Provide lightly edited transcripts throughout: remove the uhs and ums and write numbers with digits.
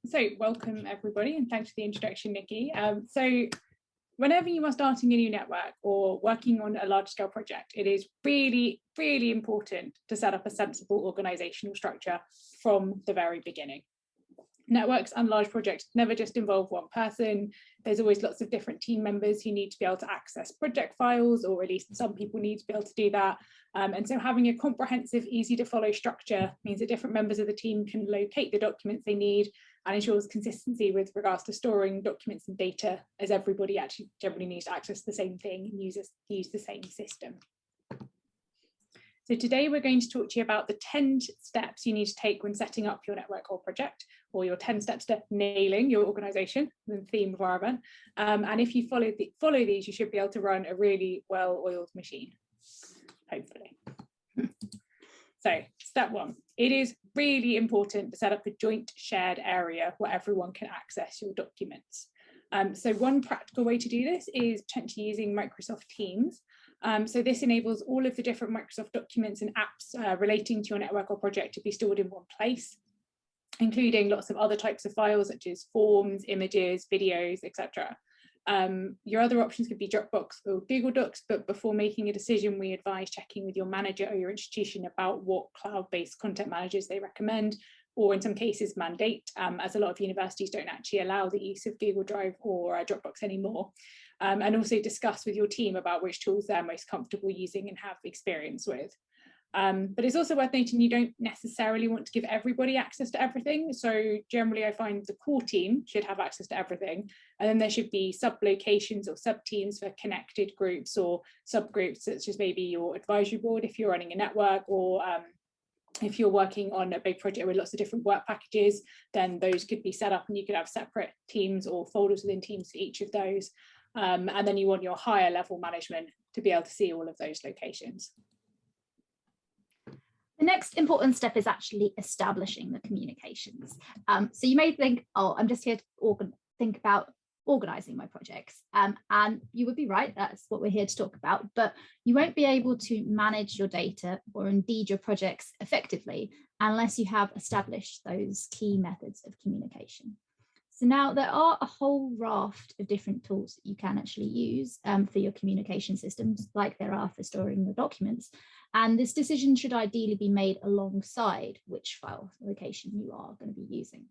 So welcome everybody, and thanks for the introduction, Nikki. So whenever you are starting a new network or working on a large scale project, it is really, really important to set up a sensible organizational structure from the very beginning. Networks and large projects never just involve one person. There's always lots of different team members who need to be able to access project files, or at least some people need to be able to do that. And so having a comprehensive, easy to follow structure means that different members of the team can locate the documents they need and ensures consistency with regards to storing documents and data, as everybody actually generally needs to access the same thing and use the same system. So today we're going to talk to you about the 10 steps you need to take when setting up your network or project, or your 10 steps to nailing your organization, the theme of our event. And if you follow these, you should be able to run a really well-oiled machine, hopefully. So step one, it is really important to set up a joint shared area where everyone can access your documents. So one practical way to do this is potentially using Microsoft Teams. So this enables all of the different Microsoft documents and apps relating to your network or project to be stored in one place, including lots of other types of files such as forms, images, videos, etc. Your other options could be Dropbox or Google Docs, but before making a decision, we advise checking with your manager or your institution about what cloud-based content managers they recommend, or in some cases mandate, as a lot of universities don't actually allow the use of Google Drive or Dropbox anymore. And also discuss with your team about which tools they're most comfortable using and have experience with. But it's also worth noting you don't necessarily want to give everybody access to everything. So generally I find the core team should have access to everything. And then there should be sub-locations or sub-teams for connected groups or subgroups, such as maybe your advisory board if you're running a network, or if you're working on a big project with lots of different work packages, then those could be set up and you could have separate teams or folders within teams for each of those. And then you want your higher level management to be able to see all of those locations. The next important step is actually establishing the communications. So you may think, oh, I'm just here to think about organizing my projects. And you would be right, that's what we're here to talk about, but you won't be able to manage your data or indeed your projects effectively unless you have established those key methods of communication. So now there are a whole raft of different tools that you can actually use for your communication systems, like there are for storing your documents. And this decision should ideally be made alongside which file location you are going to be using.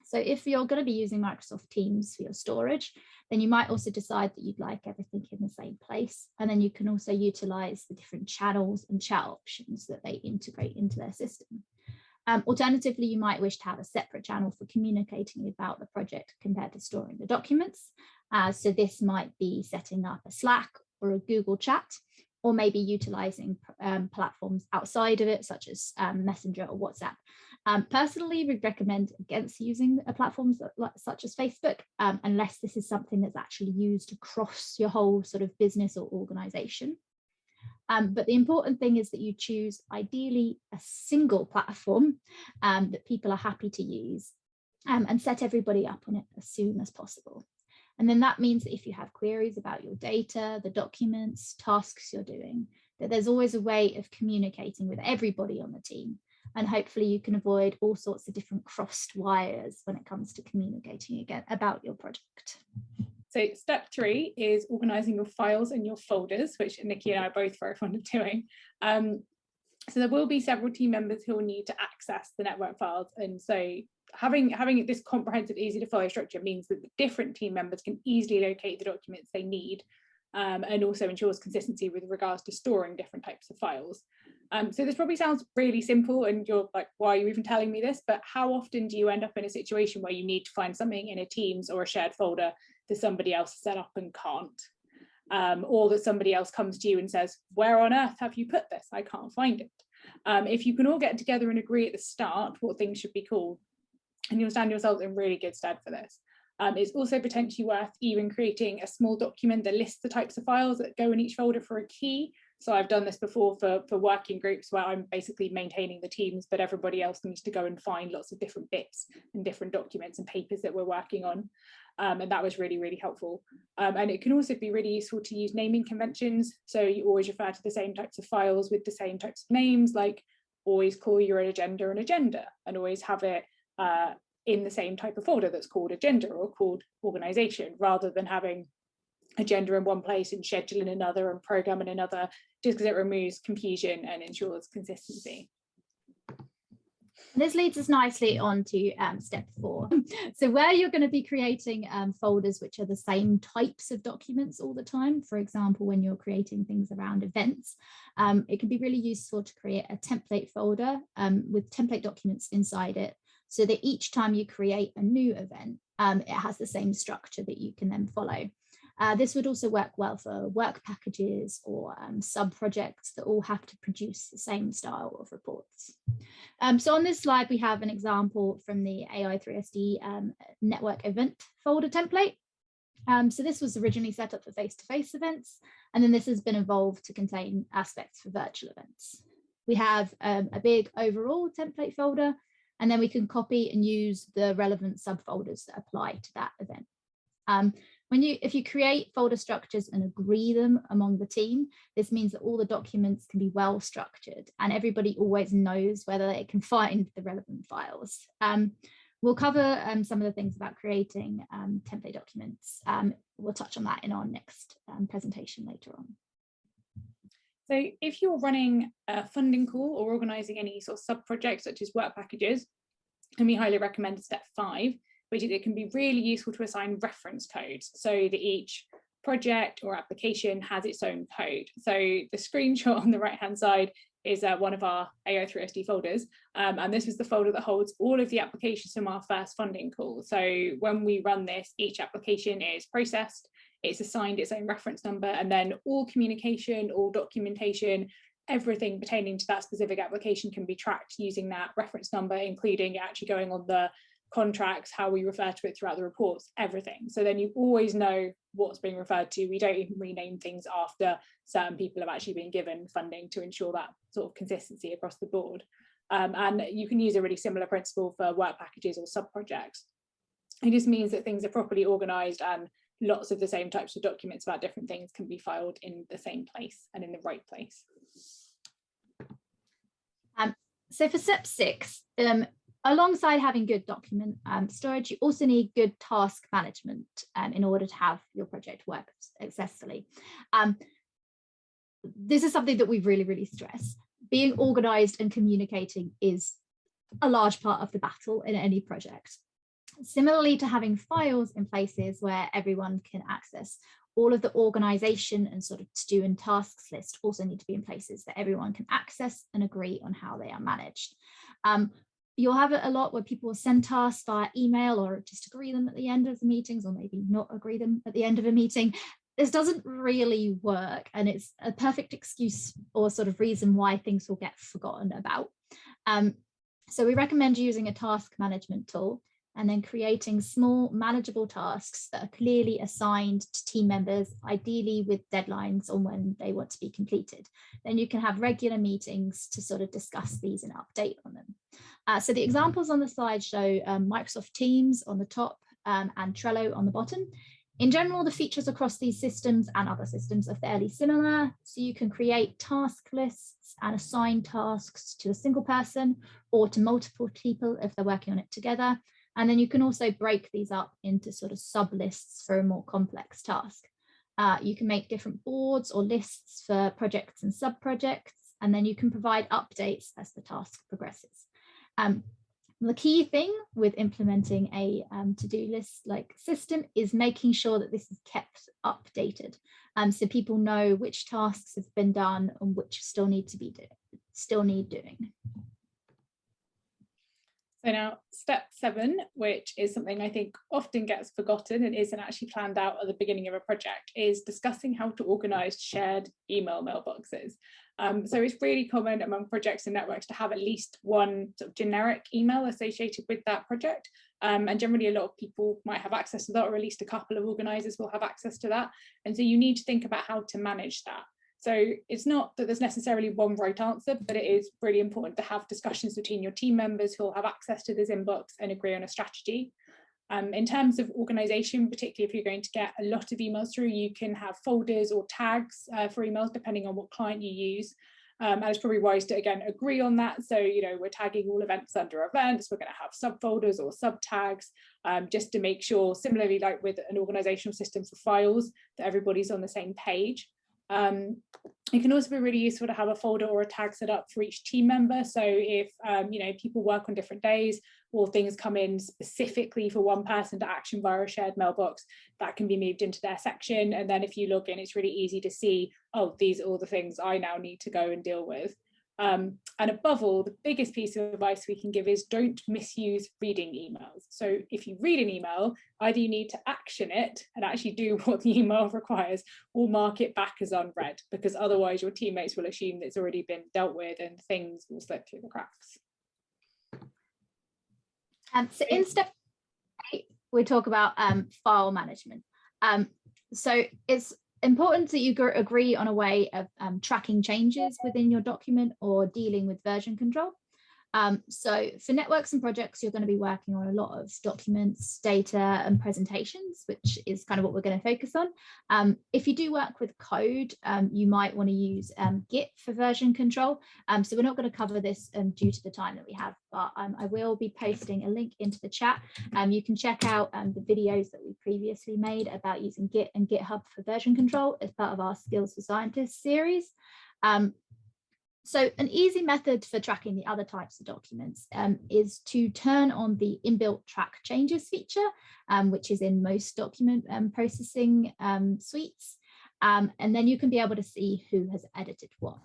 So if you're going to be using Microsoft Teams for your storage, then you might also decide that you'd like everything in the same place. And then you can also utilize the different channels and chat options that they integrate into their system. Alternatively, you might wish to have a separate channel for communicating about the project compared to storing the documents. So this might be setting up a Slack or a Google chat, or maybe utilizing platforms outside of it, such as Messenger or WhatsApp. Personally, we recommend against using platforms such as Facebook, unless this is something that's actually used across your whole sort of business or organization. But the important thing is that you choose ideally a single platform that people are happy to use, and set everybody up on it as soon as possible. And then that means that if you have queries about your data, the documents, tasks you're doing, that there's always a way of communicating with everybody on the team. And hopefully you can avoid all sorts of different crossed wires when it comes to communicating again about your project. So step 3 is organizing your files and your folders, which Nikki and I are both very fond of doing. So there will be several team members who will need to access the network files. And so having this comprehensive, easy to follow structure means that the different team members can easily locate the documents they need, and also ensures consistency with regards to storing different types of files. So this probably sounds really simple and you're like, why are you even telling me this? But how often do you end up in a situation where you need to find something in a Teams or a shared folder that somebody else set up and can't? Or that somebody else comes to you and says, where on earth have you put this? I can't find it. If you can all get together and agree at the start what things should be called, and you'll stand yourselves in really good stead for this. It's also potentially worth even creating a small document that lists the types of files that go in each folder for a key. So I've done this before for working groups where I'm basically maintaining the teams, but everybody else needs to go and find lots of different bits and different documents and papers that we're working on. And that was really, really helpful. And it can also be really useful to use naming conventions. So you always refer to the same types of files with the same types of names, like always call your agenda an agenda, and always have it in the same type of folder that's called agenda or called organisation, rather than having agenda in one place and schedule in another and program in another, just because it removes confusion and ensures consistency. This leads us nicely on to step 4. So where you're going to be creating folders which are the same types of documents all the time, for example, when you're creating things around events, it can be really useful to create a template folder with template documents inside it, so that each time you create a new event, it has the same structure that you can then follow. This would also work well for work packages or sub-projects that all have to produce the same style of reports. So on this slide, we have an example from the AI3SD network event folder template. So this was originally set up for face-to-face events, and then this has been evolved to contain aspects for virtual events. We have a big overall template folder, and then we can copy and use the relevant subfolders that apply to that event. If you create folder structures and agree them among the team, this means that all the documents can be well structured and everybody always knows whether they can find the relevant files. We'll cover some of the things about creating template documents. We'll touch on that in our next presentation later on. So if you're running a funding call or organising any sort of sub-projects such as work packages, and we highly recommend step 5, which is it can be really useful to assign reference codes so that each project or application has its own code. So the screenshot on the right hand side is one of our AI3SD folders, and this is the folder that holds all of the applications from our first funding call. So when we run this, each application is processed, it's assigned its own reference number, and then all communication, all documentation, everything pertaining to that specific application can be tracked using that reference number, including actually going on the contracts, how we refer to it throughout the reports, everything. So then you always know what's being referred to. We don't even rename things after certain people have actually been given funding to ensure that sort of consistency across the board. And you can use a really similar principle for work packages or sub-projects. It just means that things are properly organised and lots of the same types of documents about different things can be filed in the same place and in the right place. So for step 6, alongside having good document storage, you also need good task management in order to have your project work successfully. This is something that we really stress. Being organised and communicating is a large part of the battle in any project. Similarly to having files in places where everyone can access, all of the organisation and sort of to-do and tasks list also need to be in places that everyone can access and agree on how they are managed. You'll have it a lot where people will send tasks via email or just agree them at the end of the meetings, or maybe not agree them at the end of a meeting. This doesn't really work, and it's a perfect excuse or sort of reason why things will get forgotten about. So we recommend using a task management tool and then creating small manageable tasks that are clearly assigned to team members, ideally with deadlines on when they want to be completed. Then you can have regular meetings to sort of discuss these and update on them. So the examples on the slide show Microsoft Teams on the top and Trello on the bottom. In general, the features across these systems and other systems are fairly similar. So you can create task lists and assign tasks to a single person or to multiple people if they're working on it together. And then you can also break these up into sort of sub lists for a more complex task. You can make different boards or lists for projects and sub projects, and then you can provide updates as the task progresses. The key thing with implementing a to-do list like system is making sure that this is kept updated, so people know which tasks have been done and which still need doing. So now step 7, which is something I think often gets forgotten and isn't actually planned out at the beginning of a project, is discussing how to organise shared email mailboxes. So it's really common among projects and networks to have at least one sort of generic email associated with that project. And generally a lot of people might have access to that, or at least a couple of organisers will have access to that. And so you need to think about how to manage that. So it's not that there's necessarily one right answer, but it is really important to have discussions between your team members who will have access to this inbox and agree on a strategy. In terms of organisation, particularly if you're going to get a lot of emails through, you can have folders or tags for emails depending on what client you use. And it's probably wise to, again, agree on that. So, you know, we're tagging all events under events. We're going to have subfolders or subtags, just to make sure, similarly, like with an organizational system for files, that everybody's on the same page. It can also be really useful to have a folder or a tag set up for each team member. So if, you know, people work on different days or things come in specifically for one person to action via a shared mailbox, that can be moved into their section. And then if you log in, it's really easy to see, oh, these are all the things I now need to go and deal with. And above all, the biggest piece of advice we can give is don't misuse reading emails. So if you read an email, either you need to action it and actually do what the email requires, or mark it back as unread, because otherwise your teammates will assume that it's already been dealt with and things will slip through the cracks. So in step 8, we talk about file management. So it's important that you agree on a way of tracking changes within your document or dealing with version control. So for networks and projects, you're going to be working on a lot of documents, data and presentations, which is kind of what we're going to focus on. If you do work with code, you might want to use Git for version control. So we're not going to cover this due to the time that we have, but I will be posting a link into the chat. You can check out the videos that we previously made about using Git and GitHub for version control as part of our Skills for Scientists series. So an easy method for tracking the other types of documents is to turn on the inbuilt track changes feature, which is in most document processing suites. And then you can be able to see who has edited what.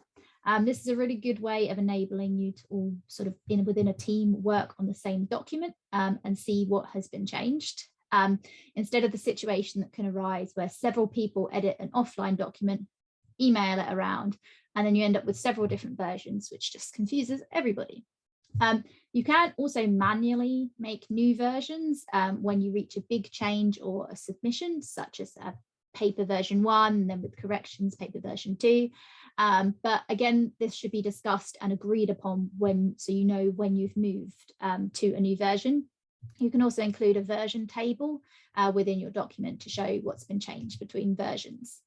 This is a really good way of enabling you to all sort of within a team work on the same document and see what has been changed. Instead of the situation that can arise where several people edit an offline document, email it around, and then you end up with several different versions, which just confuses everybody. You can also manually make new versions when you reach a big change or a submission, such as a paper version 1, and then with corrections, paper version 2. But again, this should be discussed and agreed upon so you know when you've moved to a new version. You can also include a version table within your document to show what's been changed between versions.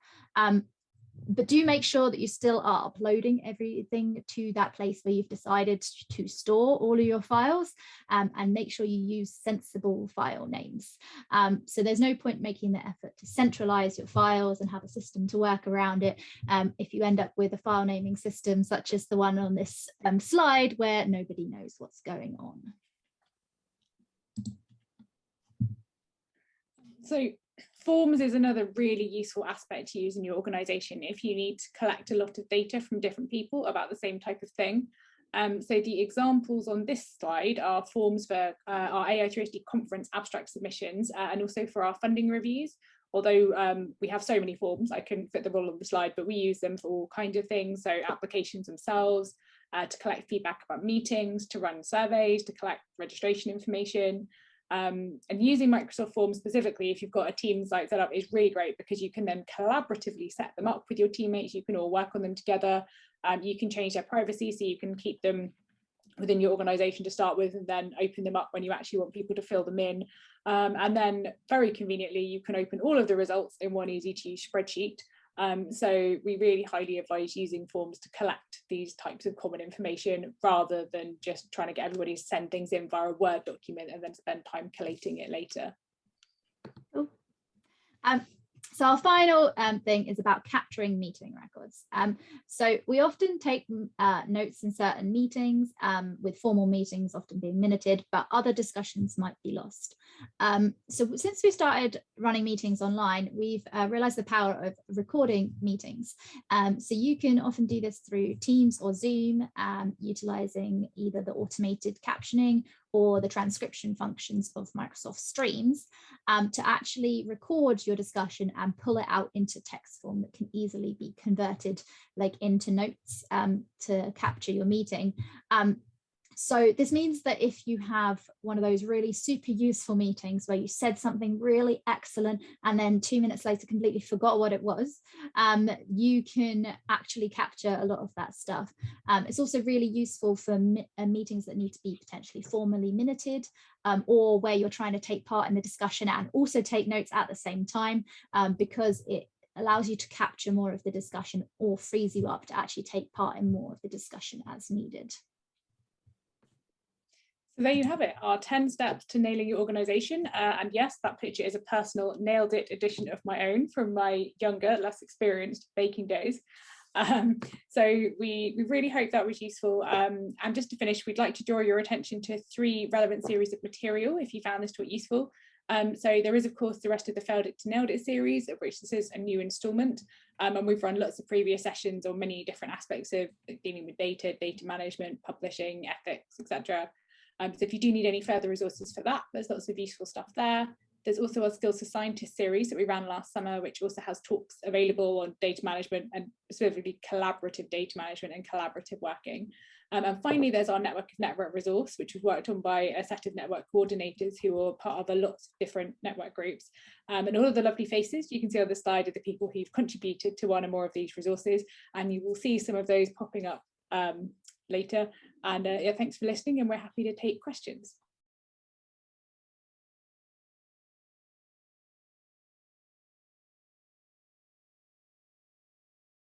But do make sure that you still are uploading everything to that place where you've decided to store all of your files, and make sure you use sensible file names. So there's no point making the effort to centralize your files and have a system to work around it if you end up with a file naming system such as the one on this slide where nobody knows what's going on. So forms is another really useful aspect to use in your organization if you need to collect a lot of data from different people about the same type of thing. So the examples on this slide are forms for our AI3SD conference abstract submissions and also for our funding reviews. Although we have so many forms, I couldn't fit them all on the slide, but we use them for all kinds of things. So applications themselves, to collect feedback about meetings, to run surveys, to collect registration information. And using Microsoft Forms specifically, if you've got a team site set up, is really great because you can then collaboratively set them up with your teammates. You can all work on them together. You can change their privacy, so you can keep them within your organization to start with and then open them up when you actually want people to fill them in. And then very conveniently, you can open all of the results in one easy to use spreadsheet. So we really highly advise using forms to collect these types of common information rather than just trying to get everybody to send things in via a Word document and then spend time collating it later. Cool. So our final thing is about capturing meeting records. So we often take notes in certain meetings, with formal meetings often being minuted, but other discussions might be lost. So since we started running meetings online, we've realized the power of recording meetings. So you can often do this through Teams or Zoom, utilizing either the automated captioning or the transcription functions of Microsoft Streams, to actually record your discussion and pull it out into text form that can easily be converted like into notes to capture your meeting. So this means that if you have one of those really super useful meetings where you said something really excellent and then 2 minutes later completely forgot what it was, you can actually capture a lot of that stuff. It's also really useful for meetings that need to be potentially formally minuted, or where you're trying to take part in the discussion and also take notes at the same time, because it allows you to capture more of the discussion or frees you up to actually take part in more of the discussion as needed. So there you have it, our 10 steps to nailing your organisation. And yes, that picture is a personal nailed it edition of my own from my younger, less experienced baking days. So we really hope that was useful. And just to finish, we'd like to draw your attention to 3 relevant series of material if you found this talk useful. So there is, of course, the rest of the Failed It to Nailed It series, of which this is a new instalment. And we've run lots of previous sessions on many different aspects of dealing with data management, publishing, ethics, etc. So if you do need any further resources for that, there's lots of useful stuff there. There's also our Skills for Scientists series that we ran last summer, which also has talks available on data management and specifically collaborative data management and collaborative working. And finally, there's our Network of Network resource, which was worked on by a set of network coordinators who are part of a lot of different network groups. And all of the lovely faces you can see on the slide are the people who've contributed to one or more of these resources, and you will see some of those popping up later. And yeah, thanks for listening, and we're happy to take questions.